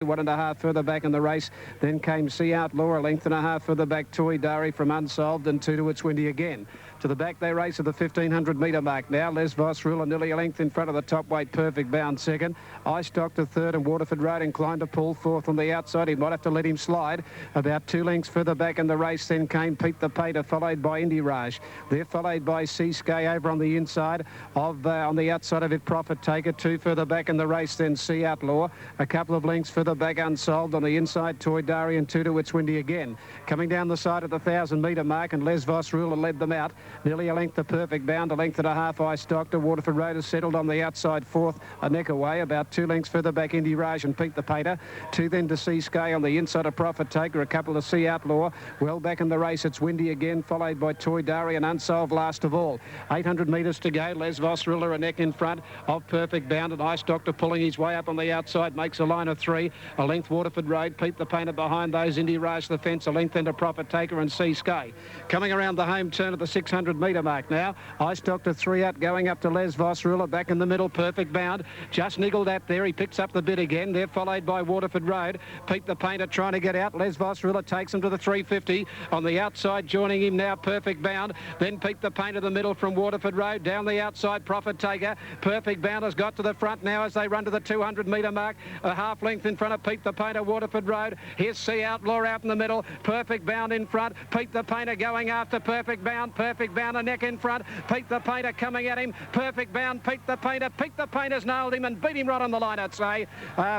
1.5 further back in the race. Then came Sea Outlaw, a length and a half further back. Toy Dari from Unsolved, and 2 to It's Windy again. To the back they race at the 1,500 metre mark now. Les Vos Ruler nearly a length in front of the top weight. Perfect Bound second. Ice Doctor third, and Waterford Road inclined to pull fourth on the outside. He might have to let him slide. About 2 lengths further back in the race then came Pete the Pater, followed by Indy Raj. They're followed by Seasky over on the inside of on the outside of it Profit Taker. 2 further back in the race then Sea Outlaw. A couple of lengths further back Unsolved on the inside. Toy Dari, and 2 to It's Windy again. Coming down the side at the 1,000 metre mark, and Les Vos Ruler led them out. Nearly a length to Perfect Bound, a length and a half Ice Doctor. Waterford Road has settled on the outside fourth, a neck away. About 2 lengths further back Indy Raj and Pete the Pater. 2 then to Seasky on the inside of Profit Taker. A couple to Sea Outlaw. Well back in the race It's Windy again, followed by Toy Dari and Unsolved last of all. 800 metres to go. Les Vos Ruler a neck in front of Perfect Bound, and Ice Doctor pulling his way up on the outside makes a line of 3. A length Waterford Road. Pete the Painter behind those. Indy Raj the fence. A length into Profit Taker and Seasky. Coming around the home turn at the 600 metre mark now. Ice Doctor 3 out, going up to Les Vos Ruler. Back in the middle, Perfect Bound. Just niggled at there. He picks up the bit again. They're followed by Waterford Road. Pete the Painter trying to get out. Les Vos Ruler takes him to the 350. On the outside, joining him now, Perfect Bound. Then Pete the Painter the middle from Waterford Road. Down the outside, Profit Taker. Perfect Bound has got to the front now as they run to the 200 metre mark. A half length in front of Pete the Painter, Waterford Road. Here's Sea Outlaw out in the middle. Perfect Bound in front. Pete the Painter going after Perfect Bound. Perfect Bound a neck in front. Pete the Painter coming at him. Perfect Bound, Pete the Painter. Pete the Painter's nailed him and beat him right on the line, I'd say.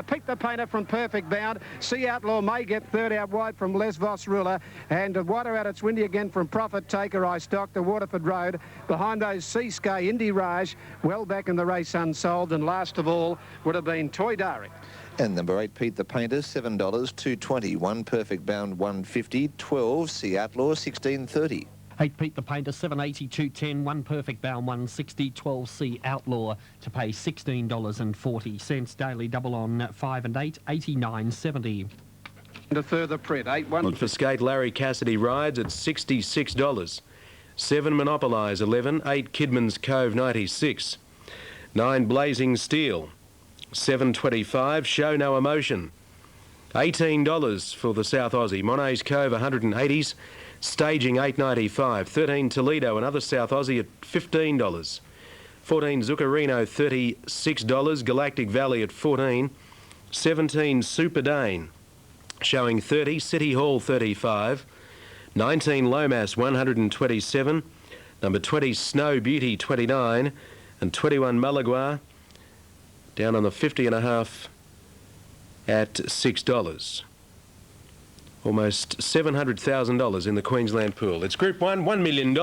Pete the Painter from Perfect Bound. Sea Outlaw may get third out wide from Les Vos Ruler. And wider out It's Windy again from Profit Taker, Ice Doctor, Waterford Road. Behind those Seasky, Indy Raj. Well back in the race Unsolved. And last of all would have been Toy Dari. And number 8, Pete the Painter, $7, $2.20. 1 Perfect Bound, $1.50. 12, Sea Outlaw, $16.30. 8 Pete the Painter, $7.80, $2.10. 1 Perfect Bound, $1.60. 12 Sea Outlaw to pay $16.40. Daily double on 5 and 8, $89.70. And a further print, 8-1. For skate, Larry Cassidy rides at $66. 7 Monopolize, 11. 8 Kidman's Cove, 96. 9 Blazing Steel, $7.25. Show No Emotion, $18 for the South Aussie. Monet's Cove, 180s. Staging, $8.95. 13 Toledo, another South Aussie, at $15. 14 Zuccarino, $36. Galactic Valley at 14. 17 Super Dane, showing 30. City Hall, 35. 19 Lomas, 127. Number 20 Snow Beauty, 29. And 21 Malagua, down on the 50.5 at $6. Almost $700,000 in the Queensland pool. It's Group 1, $1 million.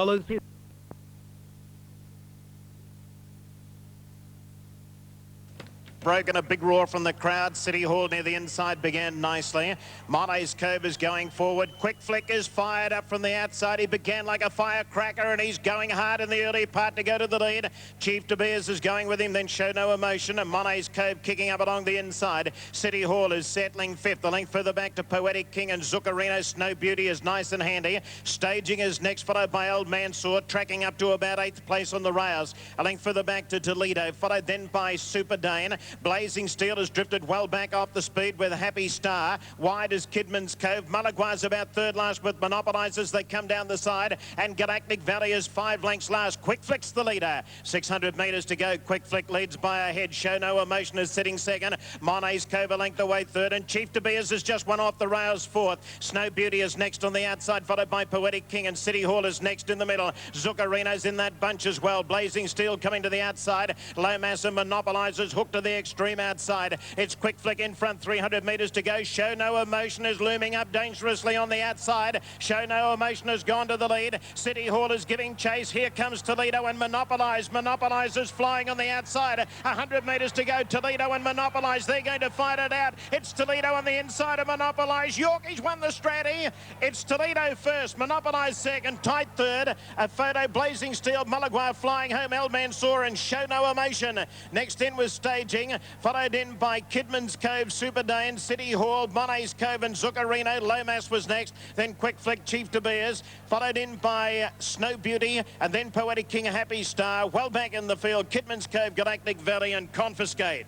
Broken, a big roar from the crowd. City Hall near the inside began nicely. Monet's Cove is going forward. Quick Flick is fired up from the outside. He began like a firecracker and he's going hard in the early part to go to the lead. Chief De Beers is going with him, then Show No Emotion, and Monet's Cove kicking up along the inside. City Hall is settling 5th. A length further back to Poetic King, and Zuccarino. Snow Beauty is nice and handy. Staging is next, followed by Old Mansour, tracking up to about 8th place on the rails. A length further back to Toledo, followed then by Super Dane. Blazing Steel has drifted well back off the speed with Happy Star. Wide is Kidman's Cove. Malagua's about third last with Monopolize as they come down the side. And Galactic Valley is 5 lengths last. Quick Flick's the leader. 600 metres to go. Quick Flick leads by a head. Show No Emotion is sitting second. Monet's Cove a length away third. And Chief De Beers has just one off the rails fourth. Snow Beauty is next on the outside, followed by Poetic King. And City Hall is next in the middle. Zuccarino's in that bunch as well. Blazing Steel coming to the outside. Lomas and Monopolizers hooked to the extreme outside. It's Quick Flick in front, 300 metres to go. Show No Emotion is looming up dangerously on the outside. Show No Emotion has gone to the lead. City Hall is giving chase. Here comes Toledo and Monopolize. Monopolize is flying on the outside. 100 metres to go. Toledo and Monopolize. They're going to fight it out. It's Toledo on the inside of Monopolize. Yorkie's won the Stratty. It's Toledo first. Monopolize second. Tight third. A photo. Blazing Steel. Malagua flying home. El Mansour and Show No Emotion. Next in was Staging. Followed in by Kidman's Cove, Super Dane, City Hall, Monet's Cove and Zuccarino. Lomas was next, then Quick Flick, Chief De Beers. Followed in by Snow Beauty and then Poetic King, Happy Star. Well back in the field, Kidman's Cove, Galactic Valley and Confiscate.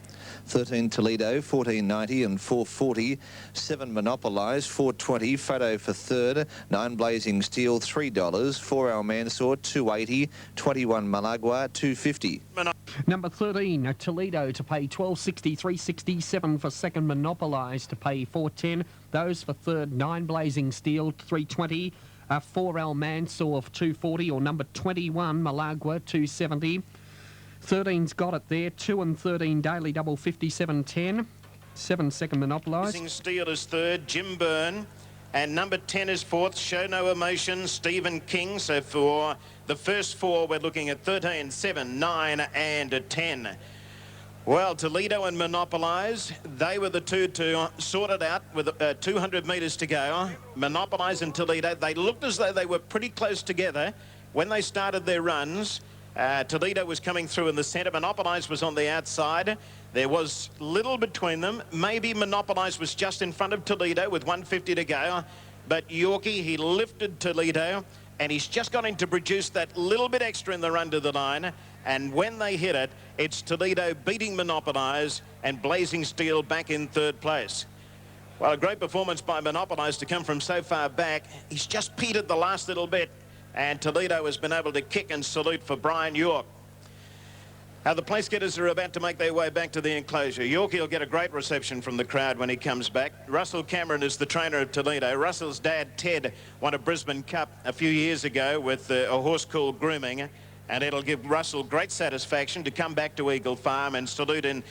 13 Toledo, 14.90 and 4.40. 7 Monopolize, 4.20. Photo for third. 9 Blazing Steel, $3. 4 Almansor, 2.80. 21 Malagua, 2.50. Number 13, Toledo to pay $12.60, $3.67 for second. Monopolize to pay $4.10. Those for third. 9 Blazing Steel, $3.20. 4 Almansor, $2.40, or number 21 Malagua, $2.70. 13's got it there. 2 and 13 Daily Double, $57.10. 7 second Monopolize. Blazing Steel is third. Jim Byrne. And number 10 is fourth, Show No Emotion, Stephen King. So for the first 4, we're looking at 13, 7, 9 and 10. Well, Toledo and Monopolize, they were the two to sort it out with 200 metres to go. Monopolize and Toledo, they looked as though they were pretty close together when they started their runs. Toledo was coming through in the centre. Monopolize was on the outside. There was little between them. Maybe Monopolize was just in front of Toledo with 150 to go. But Yorkie, he lifted Toledo, and he's just got him to produce that little bit extra in the run to the line. And when they hit it, it's Toledo beating Monopolize and Blazing Steel back in third place. Well, a great performance by Monopolize to come from so far back. He's just petered the last little bit, and Toledo has been able to kick and salute for Brian York. Now, the place getters are about to make their way back to the enclosure. Yorkie will get a great reception from the crowd when he comes back. Russell Cameron is the trainer of Toledo. Russell's dad, Ted, won a Brisbane Cup a few years ago with a horse called Grooming, and it'll give Russell great satisfaction to come back to Eagle Farm and salute in